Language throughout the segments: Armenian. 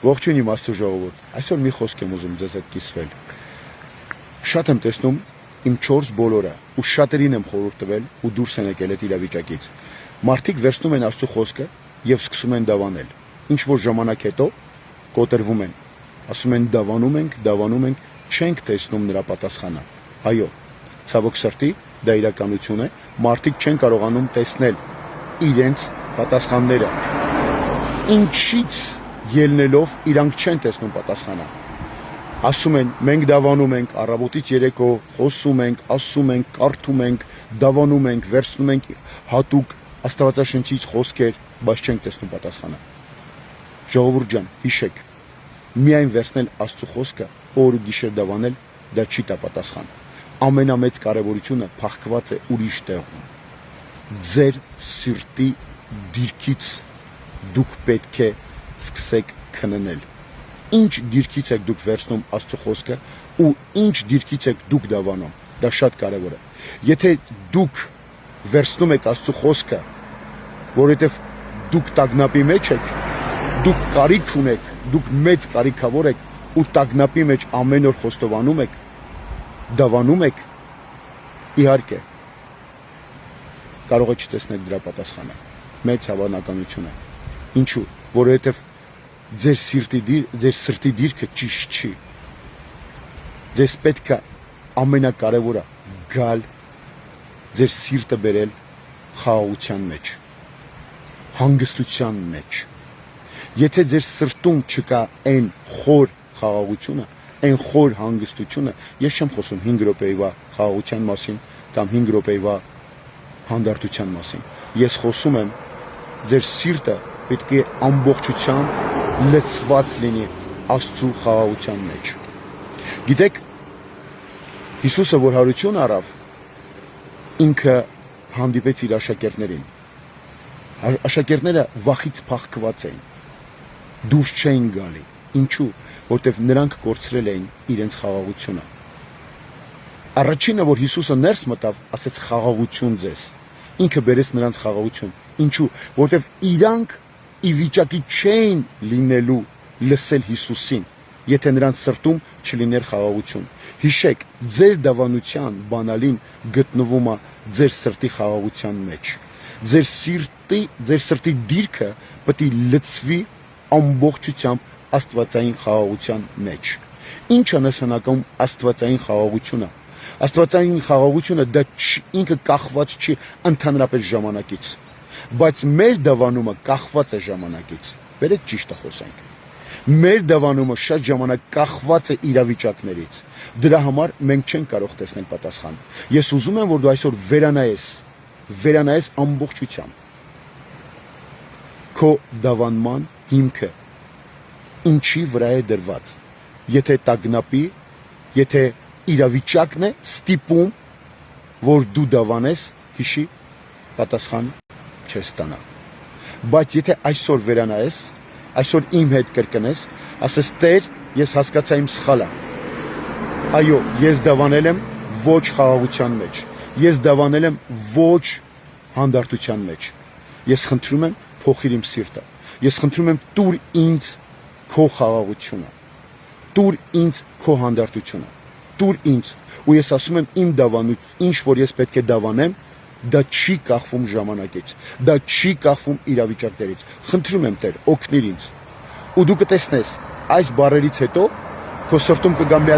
Ողջույն իմ Աստծո ժողովուրդ, այսօր մի խոսք եմ ուզում ձեզ հետ կիսվել։ Շատ եմ տեսնում իմ 4 բոլորը ու շատերին եմ խորհուրդ տվել ու դուրս են եկել այդ իրավիճակից։ Մարդիկ վերցնում են Աստծո խոսքը եւ սկսում են դավանել։ Ինչ որ ժամանակ հետո կոտրվում են, ասում են դավանում ենք, չենք տեսնում նրա պատասխանը։ Այո, ցավոք սրտի, դա իրականություն է, մարդիկ չեն կարողանում տեսնել իրենց պատասխանները։ Ինչից ելնելով իրանք չեն տեսնում պատասխանը։ Ասում են, մենք դավանում ենք, առավոտից երեկո խոսում ենք, ասում ենք, կարդում ենք, դավանում ենք, վերցնում ենք հատուկ Աստվածաշնչից խոսքեր, բայց չենք տեսնում պատասխանը։ Ժողովուրդ ջան, հիշեք, միայն վերցնել Աստծո խոսքը, օր ու գիշեր դավանել, դա չի տա պատասխան։ Ամենամեծ կարևորությունը փախկված է ուրիշ տեղում։ Ձեր սիրտի դիրքից դուք պետք է սկսեք քննել։ Ինչ դիրքից եք դուք վերցնում Աստծո խոսքը ու ինչ դիրքից եք դուք դավանում, դա շատ կարևոր է։ Եթե դուք վերցնում եք Աստծո խոսքը, որովհետև դուք տագնապի մեջ եք, դուք կարիք ունեք, դուք մեծ կարիքավոր եք ու տագնապի մեջ ամեն օր խոստովանում եք, դավանում եք, իհարկե կարող է չտեսնել դրա պատասխանը։ Մեծ հավանականություն է։ Ինչու՞, որովհետև ձեր սրտի դիրքը ճիշտ չի։ Ձեզ պետք է ամենակարևորը գալ ձեր սիրտը բերել խաղաղության մեջ, հանգստության մեջ։ Եթե ձեր սրտում չկա այն խոր խաղաղությունը, այն խոր հանգստությունը, ես չեմ խոսում 5 րոպեյվա խաղաղության մասին կամ 5 րոպեյվա հանդարտության մասին։ Ես խոսում եմ ձեր սիրտը պետք է ամբողջությամբ լցված լինի Աստծո խաղաղության մեջ։ Գիտեք, Հիսուսը որ հարություն առավ, ինքը հանդիպեց իր աշակերտներին։ Աշակերտները վախից փախկված էին, դուրս չէին գալի։ Ինչու՞, որտեվ նրանք կորցրել էին իրենց խաղաղությունը։ Առաջինը, որ Հիսուսը ներս մտավ, ասեց խաղաղություն ձեզ։ Ինքը բերեց նրանց խաղաղություն։ Ինչու՞, որտեվ իրանք ի վիճակի չէին լինելու լսել Հիսուսին, եթե նրանց սրտում չլիներ խաղաղություն։ Հիշեք, ձեր դավանության բանալին գտնվում է ձեր սրտի խաղաղության մեջ։ Ձեր սրտի դիրքը պետք է լցվի ամբողջությամբ աստվածային խաղաղության մեջ։ Ինչ է նշանակում աստվածային խաղաղությունը։ Աստվածային խաղաղությունը դա ինքը կախված չի ընդհանրապես ժամանակից, բայց մեր դավանումը կախված է ժամանակից։ Բերեք ճիշտը խոսենք։ Մեր դավանումը շատ ժամանակ կախված է իրավիճակներից։ Դրա համար մենք չենք կարող տեսնել պատասխան։ Ես ուզում եմ, որ դու այսօր վերանայես ամբողջությամբ քո դավանման հիմքը ինչի վրա է դրված։ Եթե տագնապի, եթե իրավիճակն է ստիպում, որ դու դավանես, հիշի, պատասխան չես ստանա։ Բայց եթե այսօր վերանայես, այսօր իմ հետ կրկնես, ասես Տեր, ես հասկացա իմ սխալը։ Այո, ես դավանել եմ ոչ խաղաղության մեջ, ես դավանել եմ ոչ հանդարտության մեջ։ Ես խնդրում եմ փոխիր իմ սիրտը։ Ես խնդրում եմ տուր ինձ քո խաղաղությունը, տուր ինձ քո հանդարտությունը, տուր ինձ։ Ու ես ասում եմ իմ դավանություն, ինչ որ ես պետք է դավանեմ, դա չի կախվում ժամանակից, դա չի կախվում իրավիճակներից։ Խնդրում եմ Տեր, օգնիր ինձ։ Ու դու կտեսնես, այս բառերից հետո քո սրտում կգա մի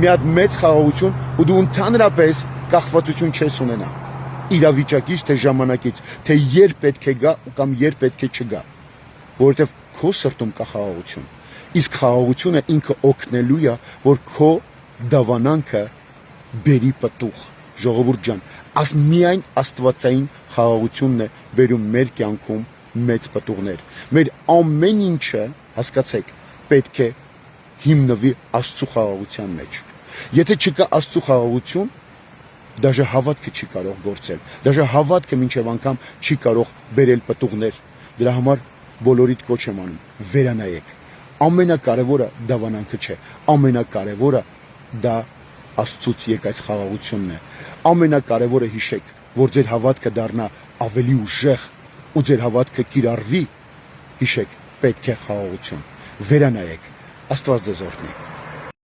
հատ մեծ խաղաղություն, ու դու ընդհանրապես կախվածություն չես ունենա իրավիճակից, թե ժամանակից, թե երբ պետք է գա կամ երբ պետք է չգա, որովհետև քո սրտում կա խաղաղություն։ Իսկ խաղաղությունը ինքը օգնելու է, որ քո դավանանքը բերի պտուղ։ Ժողովուրդ ջան, միայն աստվածային խաղաղությունն է բերում մեր կյանքում մեծ պտուղներ։ Մեր ամեն ինչը, հասկացեք, պետք է հիմնվի Աստծո խաղաղության մեջ։ Եթե չկա Աստծո խաղաղություն, դաժե հավատքը չի կարող գործել, դաժե հավատքը մինչև անգամ չի կարող բերել պտուղներ։ Դրա համար բոլորիդ կոչ եմ անում, վերանայեք։ Ամենակարևորը դավանանքը չէ, ամենակարևորը դա Աստծուց եկած խաղաղությունն է։ Ամենակարևորը հիշեք, որ ձեր հավատքը դառնա ավելի ուժեղ ու ձեր հավատքը կիրառվի, հիշեք, պետք է խաղաղություն։ Վերանայեք, Աստված ձեզ օրհնի։